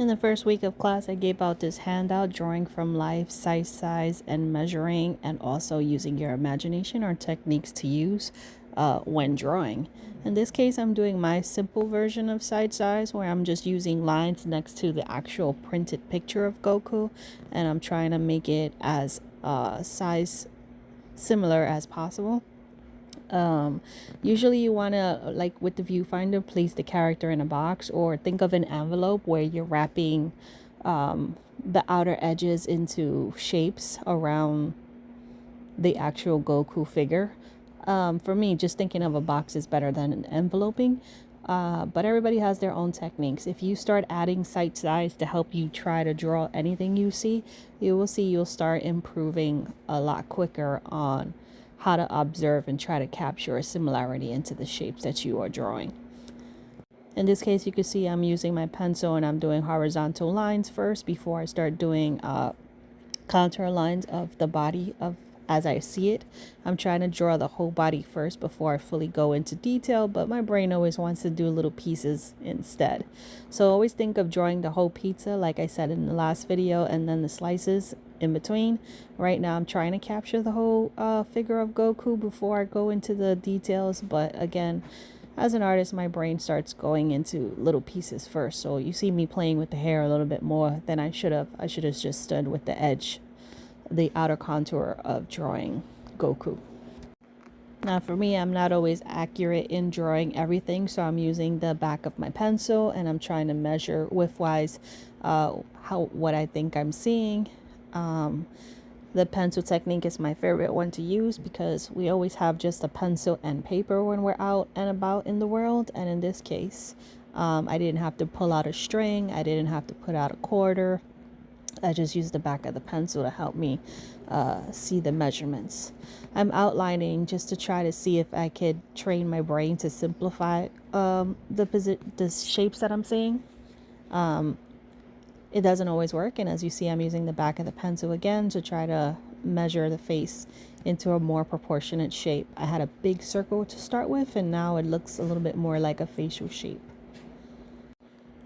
In the first week of class, I gave out this handout, drawing from life, size, and measuring, and also using your imagination or techniques to use when drawing. In this case, I'm doing my simple version of size, where I'm just using lines next to the actual printed picture of Goku, and I'm trying to make it as size similar as possible. Usually you want to, like with the viewfinder, place the character in a box, or think of an envelope where you're wrapping the outer edges into shapes around the actual Goku figure. For me, just thinking of a box is better than enveloping. But everybody has their own techniques. If you start adding size to help you try to draw anything you see, you will see you'll start improving a lot quicker on how to observe and try to capture a similarity into the shapes that you are drawing. In this case, you can see I'm using my pencil and I'm doing horizontal lines first before I start doing contour lines of the body of as I see it. I'm trying to draw the whole body first before I fully go into detail, but my brain always wants to do little pieces instead. So always think of drawing the whole pizza, like I said in the last video, and then the slices in between. Right now I'm trying to capture the whole figure of Goku before I go into the details, but again, as an artist, my brain starts going into little pieces first. So you see me playing with the hair a little bit more than I should have. I should have just stood with the edge, the outer contour of drawing Goku. Now for me, I'm not always accurate in drawing everything, so I'm using the back of my pencil and I'm trying to measure width-wise what I think I'm seeing. The pencil technique is my favorite one to use because we always have just a pencil and paper when we're out and about in the world. And in this case, I didn't have to pull out a string. I didn't have to put out a quarter. I just used the back of the pencil to help me see the measurements. I'm outlining just to try to see if I could train my brain to simplify the shapes that I'm seeing. It doesn't always work, and as you see, I'm using the back of the pencil again to try to measure the face into a more proportionate shape. I had a big circle to start with, and now it looks a little bit more like a facial shape.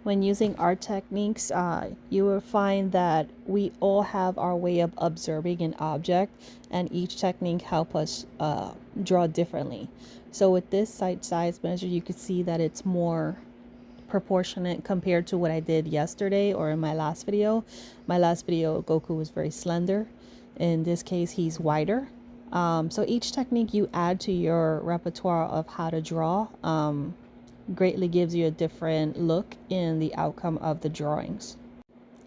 When using art techniques, you will find that we all have our way of observing an object, and each technique helps us draw differently. So with this size measure, you can see that it's more proportionate compared to what I did yesterday or in my last video. My last video, Goku was very slender. In this case, he's wider. So each technique you add to your repertoire of how to draw greatly gives you a different look in the outcome of the drawings.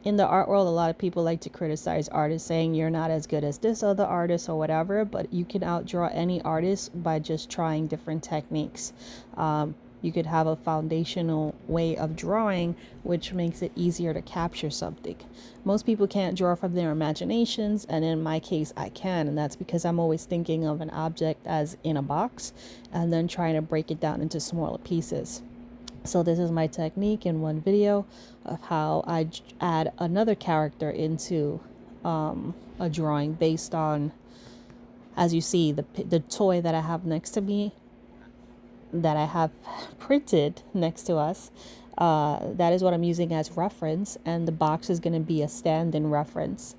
In the art world, a lot of people like to criticize artists, saying you're not as good as this other artist or whatever, but you can outdraw any artist by just trying different techniques. You could have a foundational way of drawing, which makes it easier to capture something. Most people can't draw from their imaginations, and in my case, I can, and that's because I'm always thinking of an object as in a box and then trying to break it down into smaller pieces. So this is my technique in one video of how I add another character into a drawing based on, as you see, the toy that I have next to me, that I have printed next to us. That is what I'm using as reference, and the box is going to be a stand-in reference.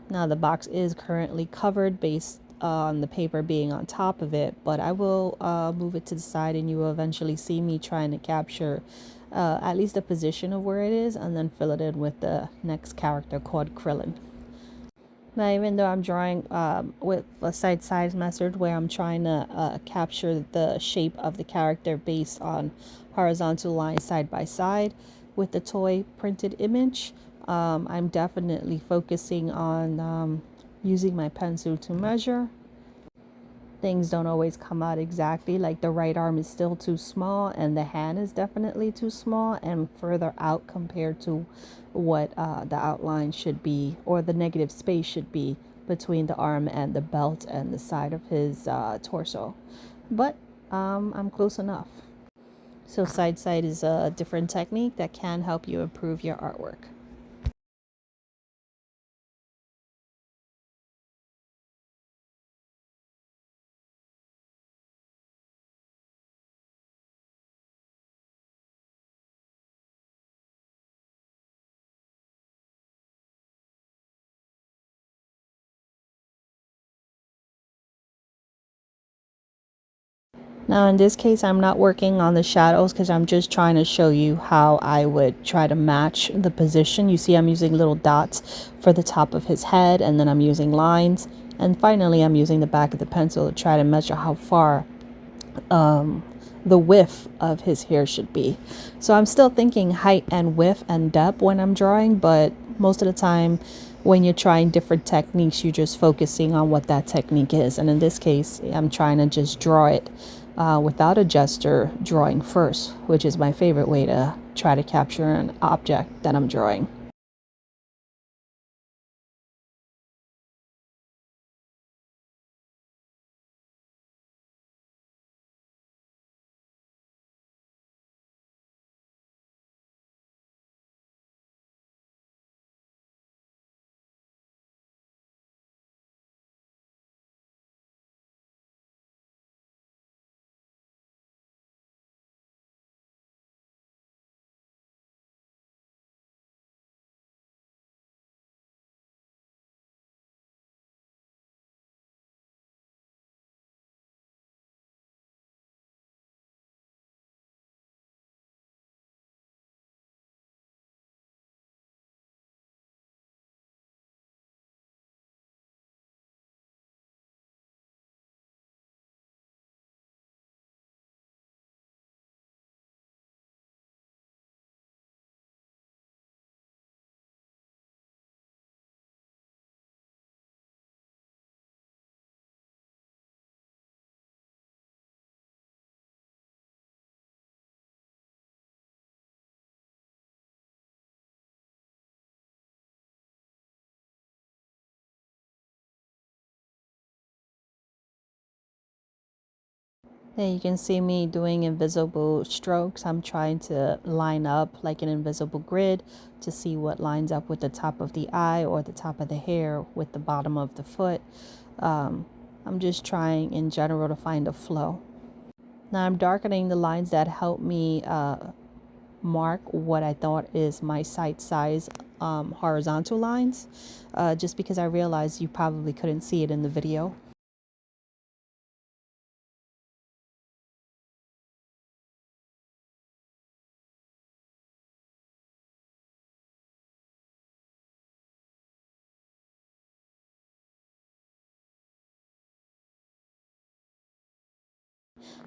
Now the box is currently covered based on the paper being on top of it, but I will move it to the side and you will eventually see me trying to capture at least the position of where it is and then fill it in with the next character called Krillin. Now, even though I'm drawing with a size method where I'm trying to capture the shape of the character based on horizontal lines side by side with the toy printed image, I'm definitely focusing on using my pencil to measure. Things don't always come out exactly, like the right arm is still too small and the hand is definitely too small and further out compared to what the outline should be, or the negative space should be between the arm and the belt and the side of his torso. But I'm close enough. So side is a different technique that can help you improve your artwork. Now in this case, I'm not working on the shadows because I'm just trying to show you how I would try to match the position. You see I'm using little dots for the top of his head, and then I'm using lines. And finally, I'm using the back of the pencil to try to measure how far the width of his hair should be. So I'm still thinking height and width and depth when I'm drawing, but most of the time when you're trying different techniques, you're just focusing on what that technique is. And in this case, I'm trying to just draw it without a gesture, drawing first, which is my favorite way to try to capture an object that I'm drawing. And you can see me doing invisible strokes. I'm trying to line up like an invisible grid to see what lines up with the top of the eye or the top of the hair with the bottom of the foot. I'm just trying in general to find a flow. Now I'm darkening the lines that help me mark what I thought is my sight size horizontal lines, just because I realized you probably couldn't see it in the video.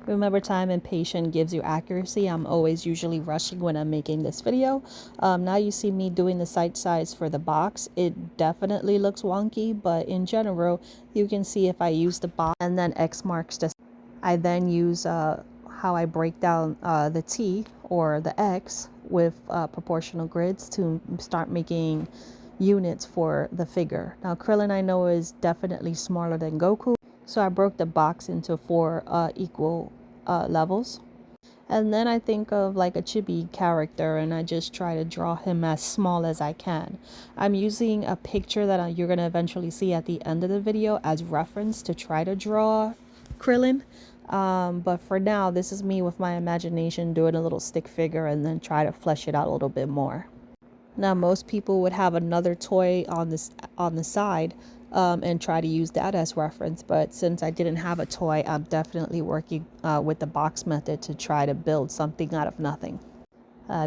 Remember, time and patience gives you accuracy. I'm always usually rushing when I'm making this video. Now you see me doing the sight size for the box. It definitely looks wonky, but in general, you can see if I use the box and then X marks the. I then use how I break down the T or the X with proportional grids to start making units for the figure. Now Krillin, I know, is definitely smaller than Goku. So I broke the box into four equal levels. And then I think of like a chibi character and I just try to draw him as small as I can. I'm using a picture that you're going to eventually see at the end of the video as reference to try to draw Krillin. But for now, this is me with my imagination doing a little stick figure and then try to flesh it out a little bit more. Now, most people would have another toy on the side and try to use that as reference. But since I didn't have a toy, I'm definitely working with the box method to try to build something out of nothing.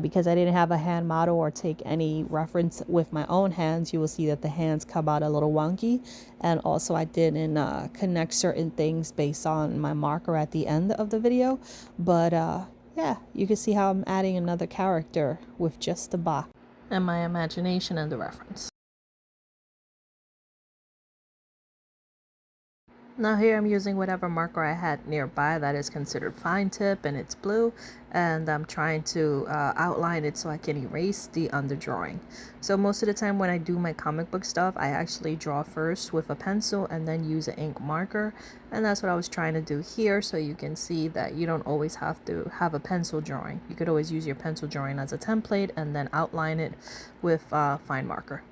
Because I didn't have a hand model or take any reference with my own hands, you will see that the hands come out a little wonky. And also I didn't connect certain things based on my marker at the end of the video. But yeah, you can see how I'm adding another character with just the box and my imagination and the reference. Now here I'm using whatever marker I had nearby that is considered fine tip and it's blue, and I'm trying to outline it so I can erase the underdrawing. So most of the time when I do my comic book stuff, I actually draw first with a pencil and then use an ink marker, and that's what I was trying to do here, so you can see that you don't always have to have a pencil drawing. You could always use your pencil drawing as a template and then outline it with fine marker.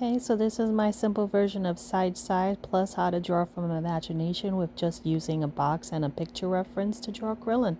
Okay, so this is my simple version of side side plus how to draw from imagination with just using a box and a picture reference to draw Krillin.